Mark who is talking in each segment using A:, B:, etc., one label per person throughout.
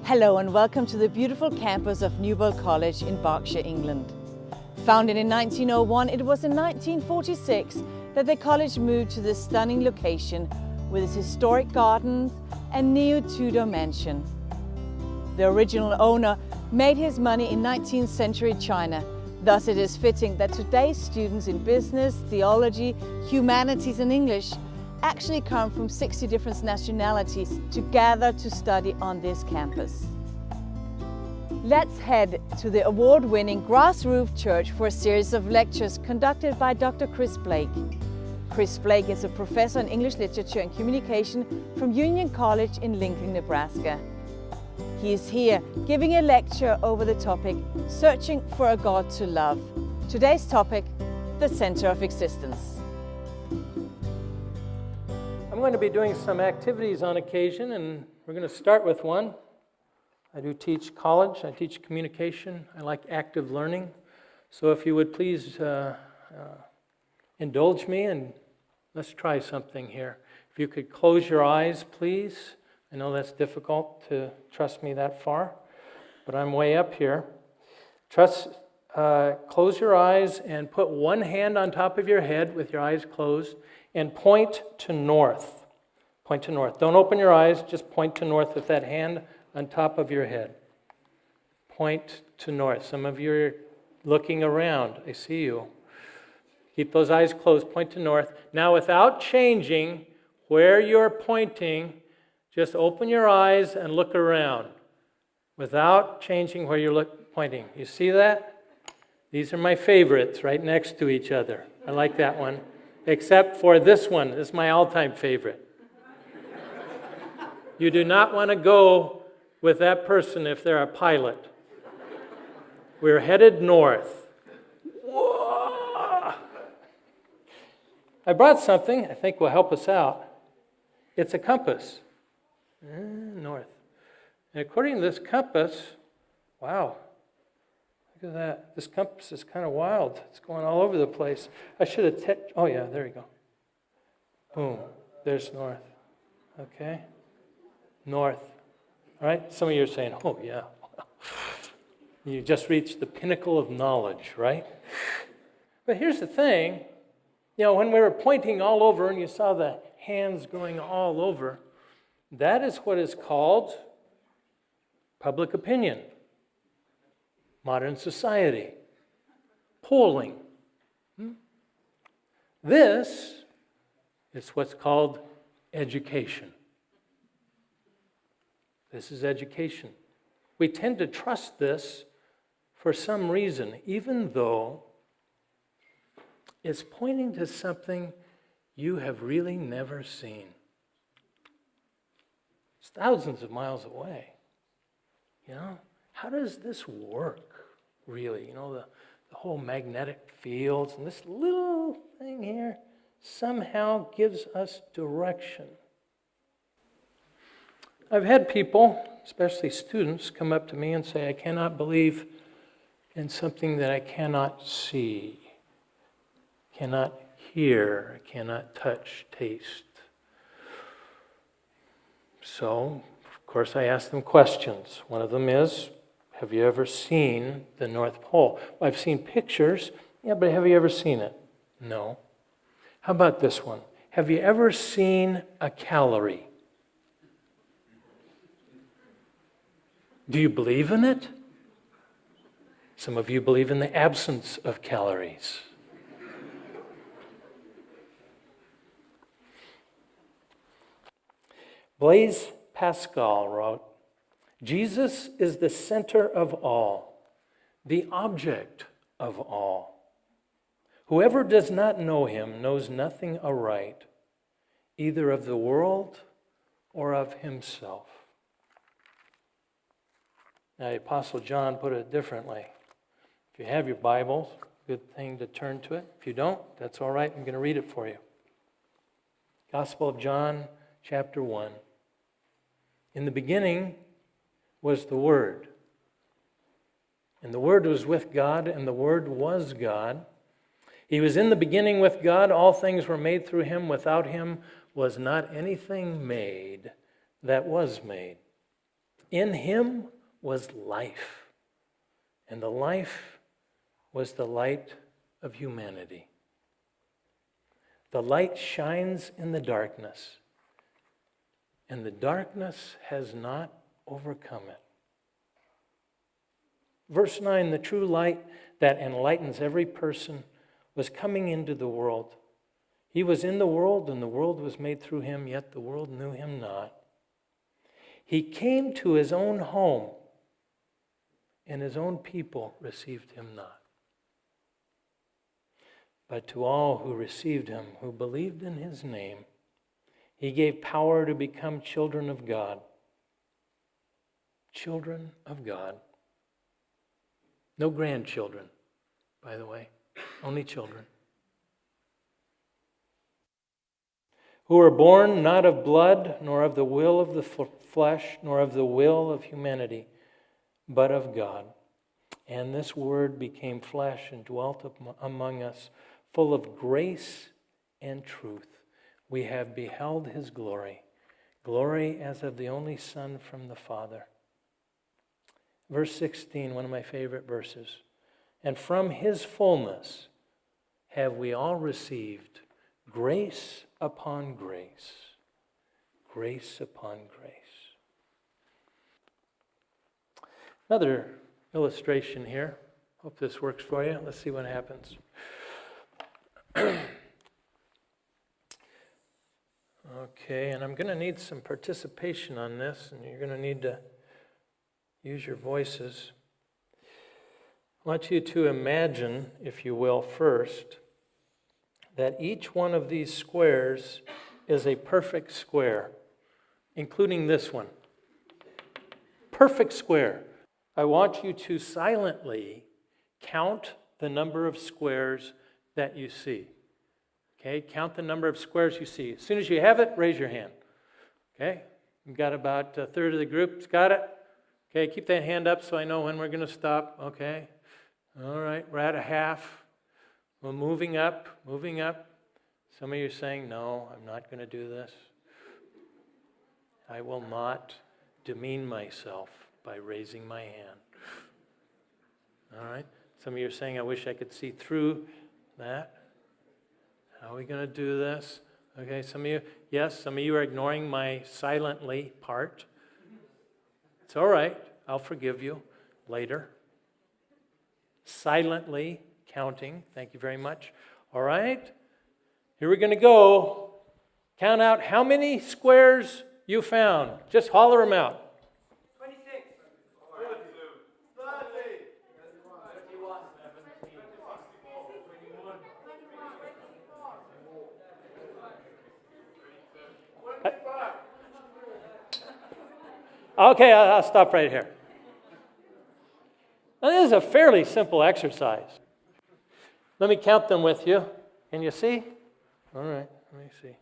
A: Hello and welcome to the beautiful campus of Newbold College in Berkshire, England. Founded in 1901, it was in 1946 that the college moved to this stunning location with its historic gardens and neo-Tudor mansion. The original owner made his money in 19th century China. Thus it is fitting that today's students in business, theology, humanities and English actually come from 60 different nationalities to gather to study on this campus. Let's head to the award-winning Grass Roof Church for a series of lectures conducted by Dr. Chris Blake. Chris Blake is a professor in English literature and communication from Union College in Lincoln, Nebraska. He is here giving a lecture over the topic, Searching for a God to Love. Today's topic, the center of existence.
B: I'm going to be doing some activities on occasion, and we're going to start with one. I do teach college, I teach communication, I like active learning. So if you would please indulge me and let's try something here. If you could close your eyes, please. I know that's difficult to trust me that far, but I'm way up here. Close your eyes and put one hand on top of your head with your eyes closed and point to north. Point to north. Don't open your eyes, just point to north with that hand on top of your head. Point to north. Some of you are looking around. I see you. Keep those eyes closed. Point to north. Now, without changing where you're pointing, just open your eyes and look around. Without changing where you're pointing. You see that? These are my favorites right next to each other. I like that one. Except for this one. This is my all-time favorite. You do not want to go with that person if they're a pilot. We're headed north. Whoa. I brought something I think will help us out. It's a compass. North. And according to this compass, wow, look at that. This compass is kind of wild. It's going all over the place. I should have oh yeah, there you go. Boom. There's north. Okay. North. All right? Some of you are saying, oh yeah. You just reached the pinnacle of knowledge, right? But here's the thing. When we were pointing all over and you saw the hands going all over, that is what is called public opinion. Modern society. Polling. This is what's called education. This is education. We tend to trust this for some reason, even though it's pointing to something you have really never seen. It's thousands of miles away. How does this work, really? The whole magnetic fields and this little thing here somehow gives us direction. I've had people, especially students, come up to me and say, I cannot believe in something that I cannot see, cannot hear, cannot touch, taste. So, of course, I ask them questions. One of them is, have you ever seen the North Pole? Well, I've seen pictures. Yeah, but have you ever seen it? No. How about this one? Have you ever seen a calorie? Do you believe in it? Some of you believe in the absence of calories. Blaise Pascal wrote, Jesus is the center of all, the object of all. Whoever does not know him knows nothing aright, either of the world or of himself. Now, the Apostle John put it differently. If you have your Bibles, good thing to turn to it. If you don't, that's all right. I'm going to read it for you. Gospel of John, chapter 1. In the beginning was the Word. And the Word was with God, and the Word was God. He was in the beginning with God. All things were made through him. Without him was not anything made that was made. In him was life, and the life was the light of humanity. The light shines in the darkness, and the darkness has not overcome it. Verse 9, the true light that enlightens every person was coming into the world. He was in the world, and the world was made through him, yet the world knew him not. He came to his own home, and his own people received him not. But to all who received him, who believed in his name, he gave power to become children of God. Children of God. No grandchildren, by the way, only children. Who were born not of blood, nor of the will of the flesh, nor of the will of humanity, but of God. And this word became flesh and dwelt among us, full of grace and truth. We have beheld his glory, glory as of the only Son from the Father. Verse 16, one of my favorite verses. And from his fullness have we all received grace upon grace. Grace upon grace. Another illustration here. Hope this works for you. Let's see what happens. Okay, and I'm going to need some participation on this, and you're going to need to use your voices. I want you to imagine, if you will, first, that each one of these squares is a perfect square, including this one. Perfect square. I want you to silently count the number of squares that you see. Okay, count the number of squares you see. As soon as you have it, raise your hand. Okay, we've got about a third of the group. Got it? Okay, keep that hand up so I know when we're going to stop. Okay, all right, we're at a half. We're moving up, moving up. Some of you are saying, no, I'm not going to do this. I will not demean myself by raising my hand. All right, some of you are saying, I wish I could see through that. How are we going to do this? Okay, some of you, yes, some of you are ignoring my silently part. It's all right. I'll forgive you later. Silently counting. Thank you very much. All right. Here we're going to go. Count out how many squares you found. Just holler them out.
C: 26.
B: 30. 21. Okay, I'll stop right here. Now, this is a fairly simple exercise. Let me count them with you. Can you see? All right, let me see.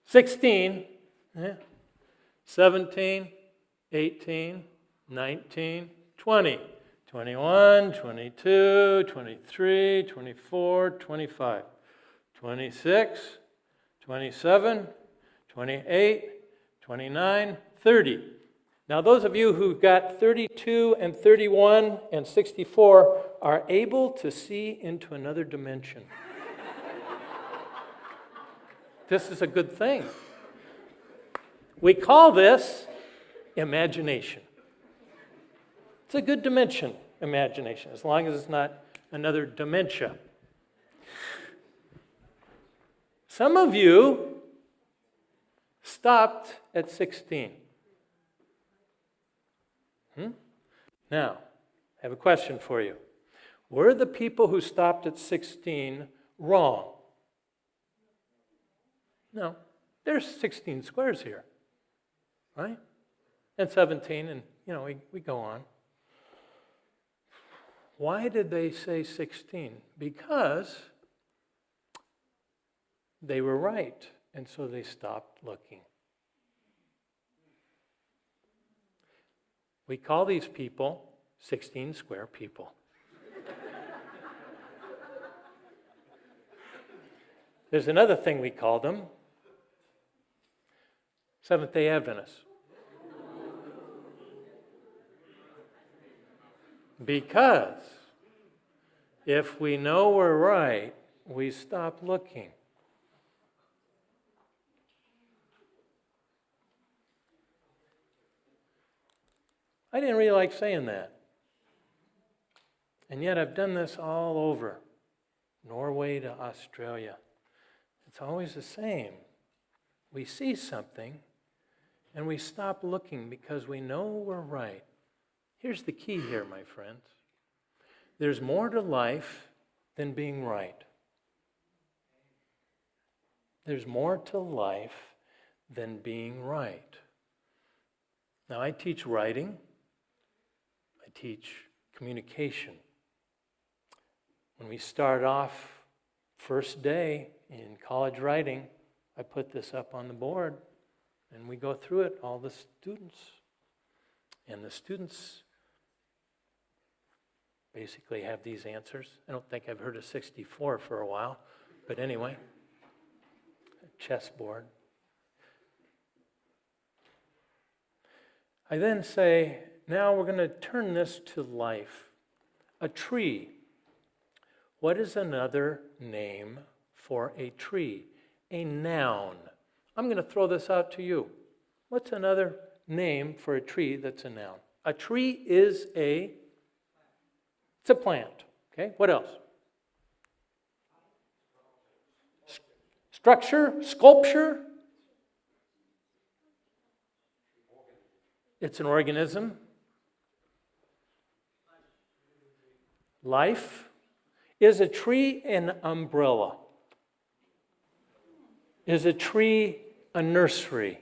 B: 16, 17, 18, 19, 20, 21, 22, 23, 24, 25, 26, 27, 28, 29, 30. Now, those of you who got 32 and 31 and 64 are able to see into another dimension. This is a good thing. We call this imagination. It's a good dimension, imagination, as long as it's not another dementia. Some of you stopped at 16. Now, I have a question for you. Were the people who stopped at 16 wrong? No. There's 16 squares here, right? And 17, and, we go on. Why did they say 16? Because they were right, and so they stopped looking. We call these people 16 square people. There's another thing we call them. Seventh-day Adventists. Because if we know we're right, we stop looking. I didn't really like saying that. And yet I've done this all over, Norway to Australia. It's always the same. We see something and we stop looking because we know we're right. Here's the key here, my friends. There's more to life than being right. There's more to life than being right. Now, I teach writing. I teach communication. When we start off first day in college writing, I put this up on the board, and we go through it, all the students. And the students basically have these answers. I don't think I've heard of 64 for a while, but anyway, a chessboard. I then say, now we're going to turn this to life. A tree. What is another name for a tree? A noun. I'm going to throw this out to you. What's another name for a tree that's a noun? A tree is it's a plant. Okay, what else? Structure, sculpture. It's an organism. Life. Is a tree an umbrella? Is a tree a nursery?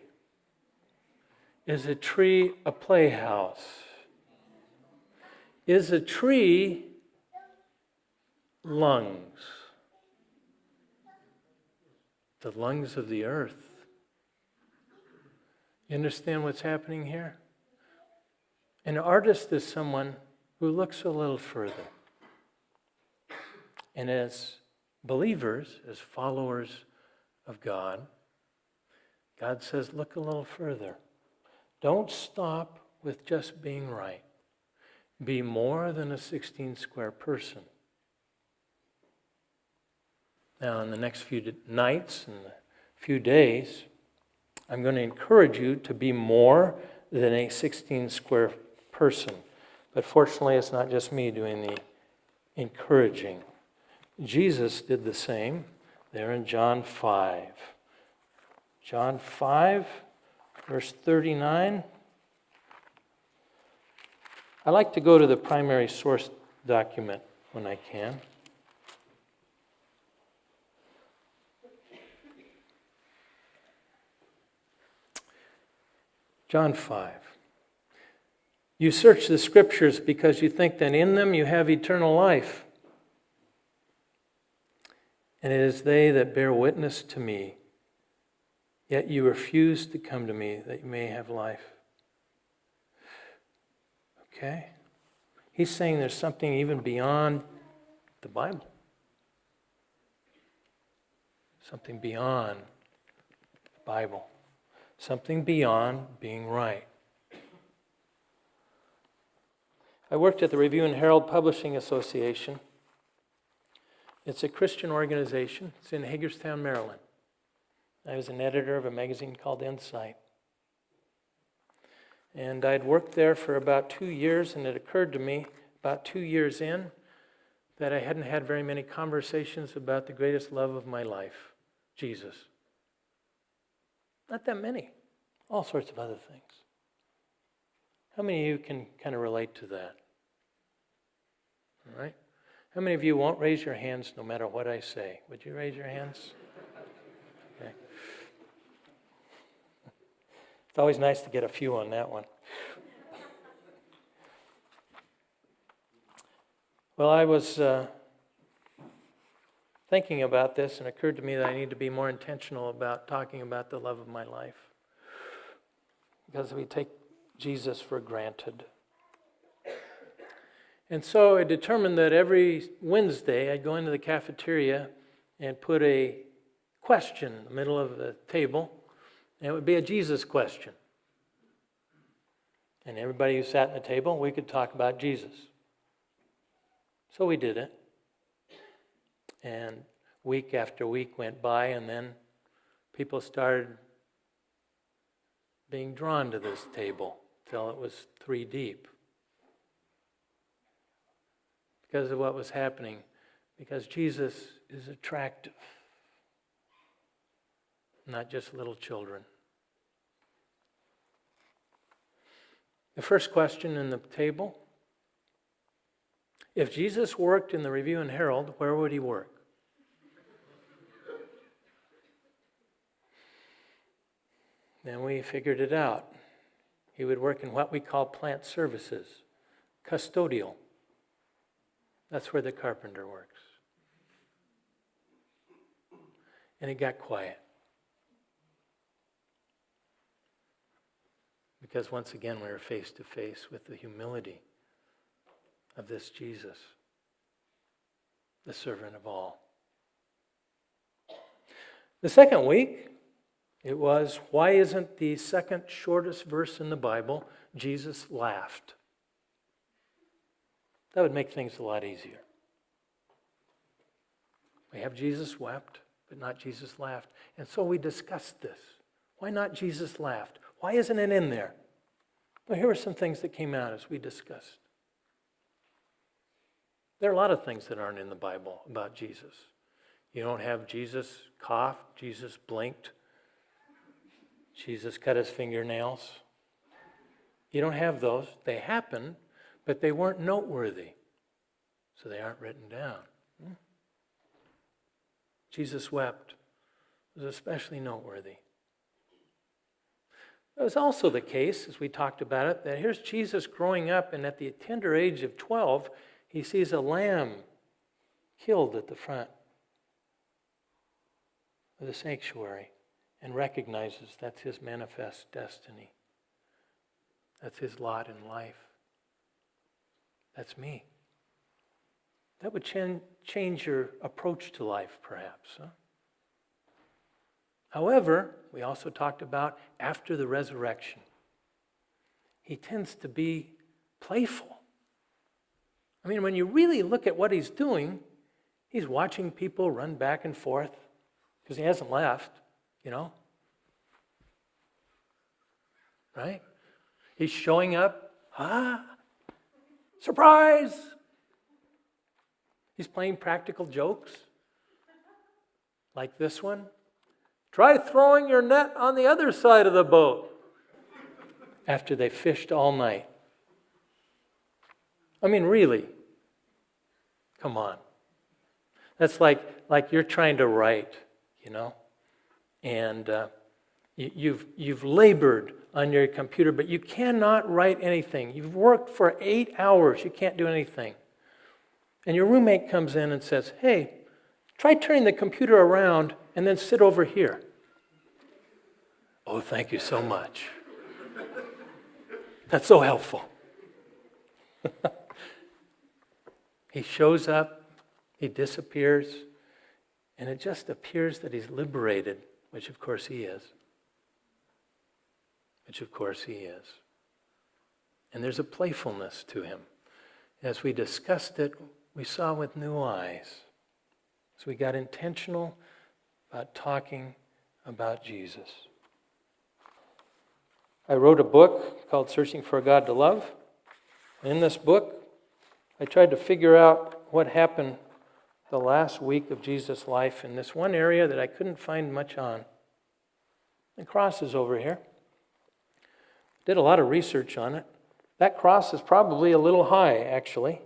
B: Is a tree a playhouse? Is a tree lungs? The lungs of the earth. You understand what's happening here? An artist is someone who looks a little further. And as believers, as followers of God, God says, look a little further. Don't stop with just being right. Be more than a 16-square person. Now, in the next few nights and a few days, I'm going to encourage you to be more than a 16-square person. But fortunately, it's not just me doing the encouraging. Jesus did the same there in John 5. John 5, verse 39. I like to go to the primary source document when I can. John 5. You search the scriptures because you think that in them you have eternal life. And it is they that bear witness to me. Yet you refuse to come to me that you may have life. Okay? He's saying there's something even beyond the Bible. Something beyond the Bible. Something beyond being right. I worked at the Review and Herald Publishing Association. It's a Christian organization. It's in Hagerstown, Maryland. I was an editor of a magazine called Insight. And I'd worked there for about 2 years, and it occurred to me about 2 years in that I hadn't had very many conversations about the greatest love of my life, Jesus. Not that many. All sorts of other things. How many of you can kind of relate to that? All right? How many of you won't raise your hands no matter what I say? Would you raise your hands? Okay. It's always nice to get a few on that one. Well, I was thinking about this, and it occurred to me that I need to be more intentional about talking about the love of my life. Because we take Jesus for granted. And so I determined that every Wednesday I'd go into the cafeteria and put a question in the middle of the table, and it would be a Jesus question. And everybody who sat at the table, we could talk about Jesus. So we did it. And week after week went by, and then people started being drawn to this table till it was 3 deep. Because of what was happening. Because Jesus is attractive. Not just little children. The first question in the table: if Jesus worked in the Review and Herald, where would he work? Then we figured it out. He would work in what we call plant services, custodial. That's where the carpenter works. And it got quiet. Because once again, we were face to face with the humility of this Jesus, the servant of all. The second week, it was, why isn't the second shortest verse in the Bible, Jesus laughed? That would make things a lot easier. We have Jesus wept, but not Jesus laughed. And so we discussed this. Why not Jesus laughed? Why isn't it in there? Well, here are some things that came out as we discussed. There are a lot of things that aren't in the Bible about Jesus. You don't have Jesus coughed, Jesus blinked, Jesus cut his fingernails. You don't have those. They happened, but they weren't noteworthy. So they aren't written down. Jesus wept. It was especially noteworthy. It was also the case, as we talked about it, that here's Jesus growing up, and at the tender age of 12, he sees a lamb killed at the front of the sanctuary and recognizes that's his manifest destiny. That's his lot in life. That's me. That would change your approach to life, perhaps. Huh? However, we also talked about after the resurrection, he tends to be playful. I mean, when you really look at what he's doing, he's watching people run back and forth because he hasn't left, you know. Right? He's showing up. Surprise! He's playing practical jokes like this one. Try throwing your net on the other side of the boat after they fished all night. I mean, really. Come on. That's like you're trying to write, you know, and you've labored on your computer, but you cannot write anything. You've worked for 8 hours. You can't do anything. And your roommate comes in and says, hey, try turning the computer around and then sit over here. Oh, thank you so much. That's so helpful. He shows up, he disappears, and it just appears that he's liberated, which of course he is. Which of course he is. And there's a playfulness to him. As we discussed it, we saw with new eyes. So we got intentional about talking about Jesus. I wrote a book called Searching for a God to Love. And in this book, I tried to figure out what happened the last week of Jesus' life in this one area that I couldn't find much on. The cross is over here. Did a lot of research on it. That cross is probably a little high, actually.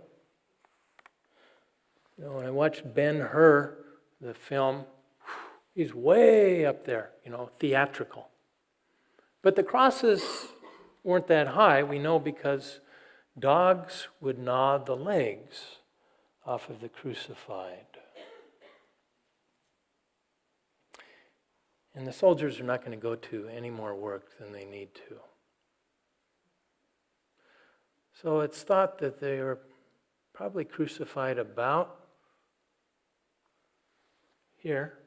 B: You know, when I watched Ben-Hur, the film, he's way up there, you know, theatrical. But the crosses weren't that high, we know, because dogs would gnaw the legs off of the crucified. And the soldiers are not going to go to any more work than they need to. So it's thought that they were probably crucified about here,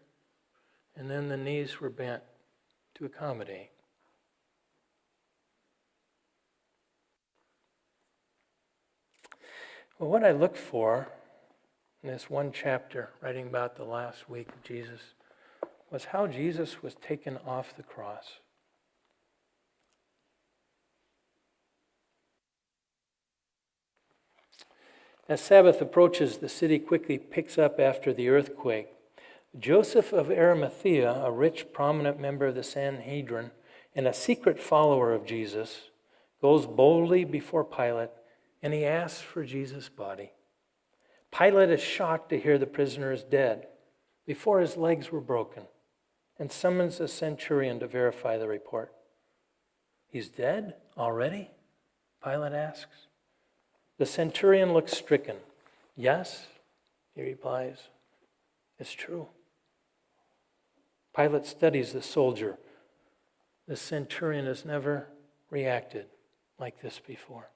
B: and then the knees were bent to accommodate. Well, what I look for in this one chapter, writing about the last week of Jesus, was how Jesus was taken off the cross. As Sabbath approaches, the city quickly picks up after the earthquake. Joseph of Arimathea, a rich, prominent member of the Sanhedrin and a secret follower of Jesus, goes boldly before Pilate, and he asks for Jesus' body. Pilate is shocked to hear the prisoner is dead before his legs were broken, and summons a centurion to verify the report. "He's dead already?" Pilate asks. The centurion looks stricken. "Yes," he replies, "it's true." Pilate studies the soldier. The centurion has never reacted like this before.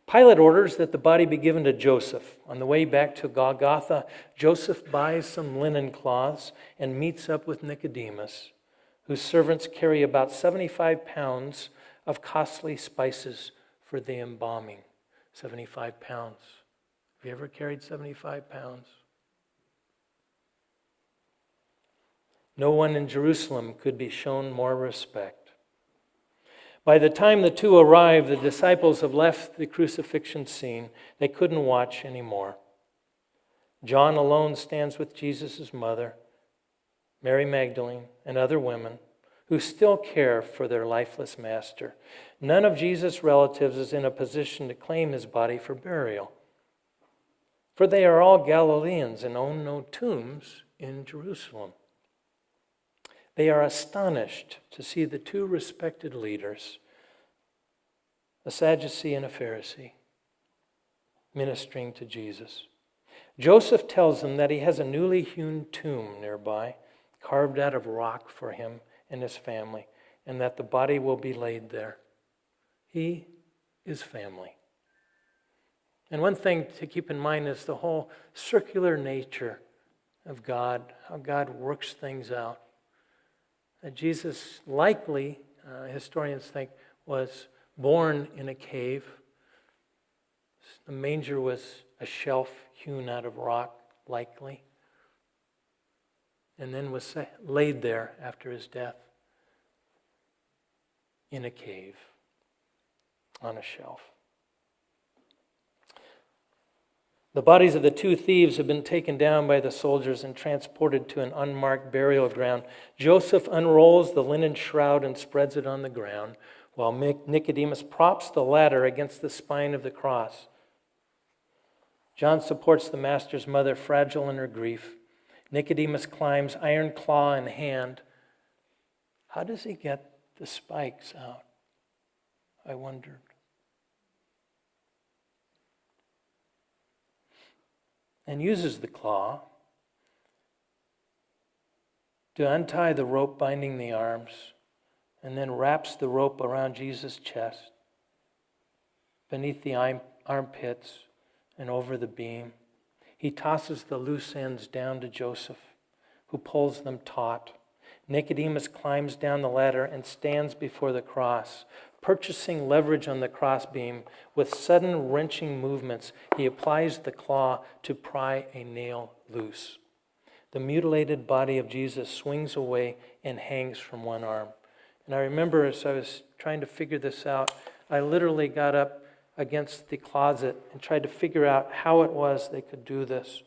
B: Pilate orders that the body be given to Joseph. On the way back to Golgotha, Joseph buys some linen cloths and meets up with Nicodemus, whose servants carry about 75 pounds of costly spices for the embalming. 75 pounds. Have you ever carried 75 pounds? No one in Jerusalem could be shown more respect. By the time the two arrived, the disciples have left the crucifixion scene. They couldn't watch anymore. John alone stands with Jesus' mother, Mary Magdalene, and other women who still care for their lifeless master. None of Jesus' relatives is in a position to claim his body for burial, for they are all Galileans and own no tombs in Jerusalem. They are astonished to see the two respected leaders, a Sadducee and a Pharisee, ministering to Jesus. Joseph tells them that he has a newly hewn tomb nearby, carved out of rock for him and his family, and that the body will be laid there. He is family. And one thing to keep in mind is the whole circular nature of God, how God works things out. That Jesus likely, historians think, was born in a cave. The manger was a shelf hewn out of rock, likely, and then was laid there after his death in a cave on a shelf. The bodies of the two thieves have been taken down by the soldiers and transported to an unmarked burial ground. Joseph unrolls the linen shroud and spreads it on the ground, while Nicodemus props the ladder against the spine of the cross. John supports the master's mother, fragile in her grief. Nicodemus climbs, iron claw in hand. How does he get the spikes out? I wondered. And uses the claw to untie the rope binding the arms, and then wraps the rope around Jesus' chest, beneath the armpits and over the beam. He tosses the loose ends down to Joseph, who pulls them taut. Nicodemus climbs down the ladder and stands before the cross. Purchasing leverage on the crossbeam, with sudden wrenching movements, he applies the claw to pry a nail loose. The mutilated body of Jesus swings away and hangs from one arm. And I remember as I was trying to figure this out, I literally got up against the closet and tried to figure out how it was they could do this.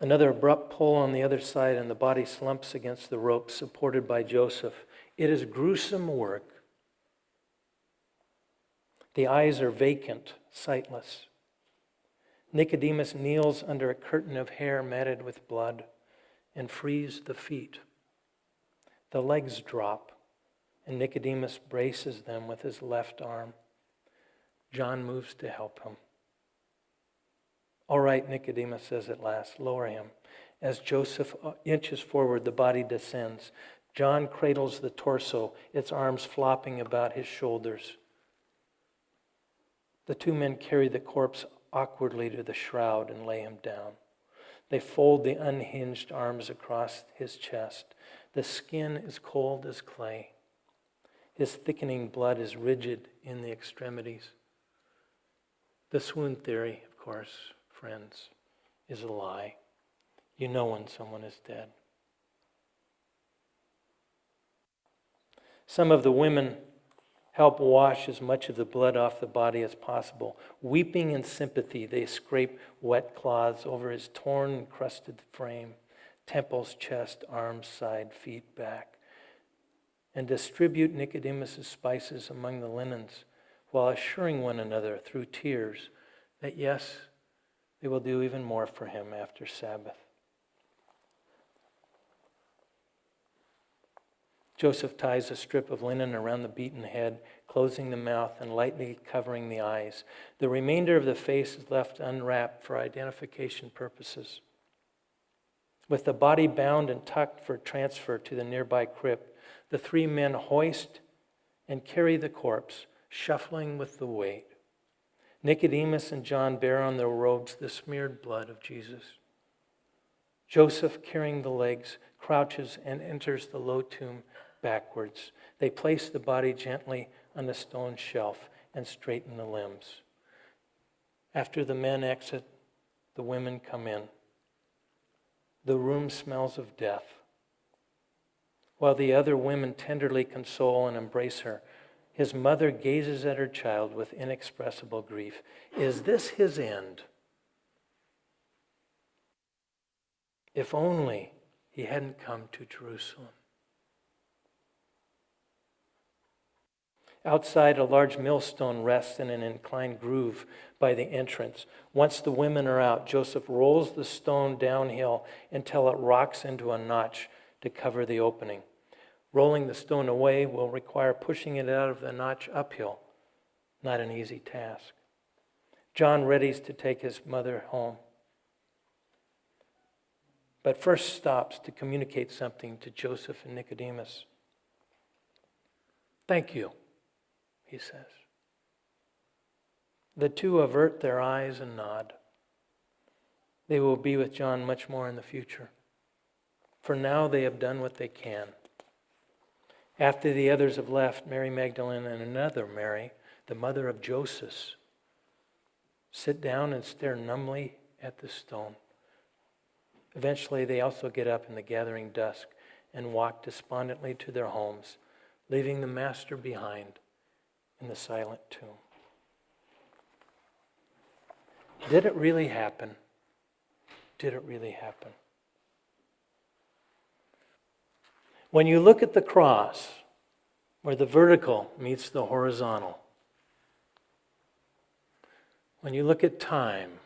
B: Another abrupt pull on the other side, and the body slumps against the rope, supported by Joseph. It is gruesome work. The eyes are vacant, sightless. Nicodemus kneels under a curtain of hair matted with blood and frees the feet. The legs drop, and Nicodemus braces them with his left arm. John moves to help him. "All right," Nicodemus says at last, "lower him." As Joseph inches forward, the body descends. John cradles the torso, its arms flopping about his shoulders. The two men carry the corpse awkwardly to the shroud and lay him down. They fold the unhinged arms across his chest. The skin is cold as clay. His thickening blood is rigid in the extremities. The swoon theory, of course, friends, is a lie. You know when someone is dead. Some of the women help wash as much of the blood off the body as possible. Weeping in sympathy, they scrape wet cloths over his torn and crusted frame, temples, chest, arms, side, feet, back, and distribute Nicodemus' spices among the linens, while assuring one another through tears that yes, they will do even more for him after Sabbath. Joseph ties a strip of linen around the beaten head, closing the mouth and lightly covering the eyes. The remainder of the face is left unwrapped for identification purposes. With the body bound and tucked for transfer to the nearby crypt, the three men hoist and carry the corpse, shuffling with the weight. Nicodemus and John bear on their robes the smeared blood of Jesus. Joseph, carrying the legs, crouches and enters the low tomb backwards. They place the body gently on a stone shelf and straighten the limbs. After the men exit, the women come in. The room smells of death. While the other women tenderly console and embrace her, his mother gazes at her child with inexpressible grief. Is this his end? If only he hadn't come to Jerusalem. Outside, a large millstone rests in an inclined groove by the entrance. Once the women are out, Joseph rolls the stone downhill until it rocks into a notch to cover the opening. Rolling the stone away will require pushing it out of the notch uphill. Not an easy task. John readies to take his mother home, but first stops to communicate something to Joseph and Nicodemus. "Thank you," he says. The two avert their eyes and nod. They will be with John much more in the future. For now, they have done what they can. After the others have left, Mary Magdalene and another Mary, the mother of Joseph, sit down and stare numbly at the stone. Eventually, they also get up in the gathering dusk and walk despondently to their homes, leaving the Master behind in the silent tomb. Did it really happen? Did it really happen? When you look at the cross, where the vertical meets the horizontal, when you look at time,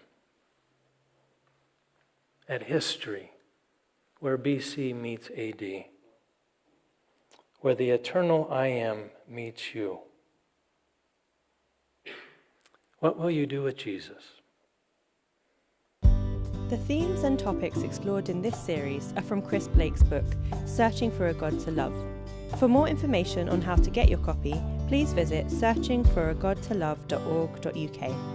B: at history, where BC meets AD, where the eternal I Am meets you, what will you do with Jesus?
C: The themes and topics explored in this series are from Chris Blake's book, Searching for a God to Love. For more information on how to get your copy, please visit searchingforagodtolove.org.uk.